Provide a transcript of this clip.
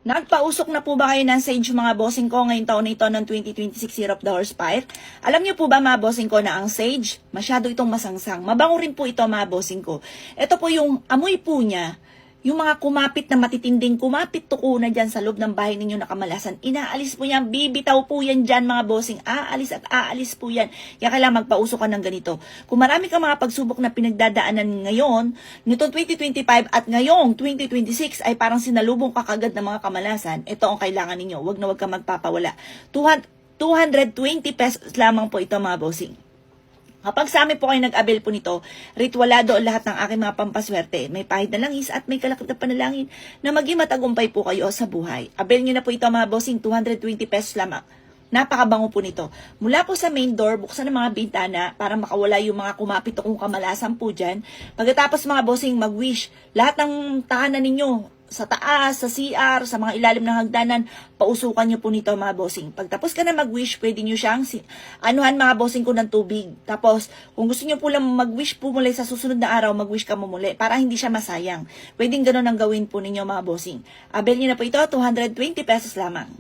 Nagpausok na po ba kayo ng sage mga bossing ko ngayong taon na ito ng 2026 Year of the Horsefire? Alam niyo po ba mga bossing ko na ang sage, masyado itong masangsang. Mabango rin po ito mga bossing ko. Ito po yung amoy po niya, yung mga kumapit na matitinding kumapit tuko na dyan sa loob ng bahay ninyo na kamalasan. Inaalis po yan, bibitaw po yan dyan mga bossing. Aalis at aalis po yan. Kaya kailangan magpausok ka ng ganito. Kung marami kang mga pagsubok na pinagdadaanan ngayon, nitong 2025 at ngayong 2026 ay parang sinalubong ka kagad ng mga kamalasan, ito ang kailangan ninyo. Huwag na huwag ka magpapawala. 220 pesos lamang po ito mga bossing. Kapag sa amin po kayo nag-avail po nito, ritualado ang lahat ng aking mga pampaswerte. May pahid na langis at may kalakip na panalangin na maging matagumpay po kayo sa buhay. Avail nyo na po ito mga bossing, 220 pesos lamang. Napakabango po nito. Mula po sa main door, buksan ang mga bintana para makawala yung mga kumapit o kung kamalasan po dyan. Pagkatapos mga bossing, mag-wish. Lahat ng tahanan ninyo, sa taas, sa CR, sa mga ilalim ng hagdanan, pausukan nyo po nito mga bossing. Pagtapos ka na mag-wish, pwede nyo siyang anuhan mga bossing ko ng tubig. Tapos, kung gusto nyo po lang mag-wish po muli sa susunod na araw, mag-wish ka mo muli para hindi siya masayang. Pwedeng ganun ang gawin po ninyo mga bossing. Abel nyo na po ito, 220 pesos lamang.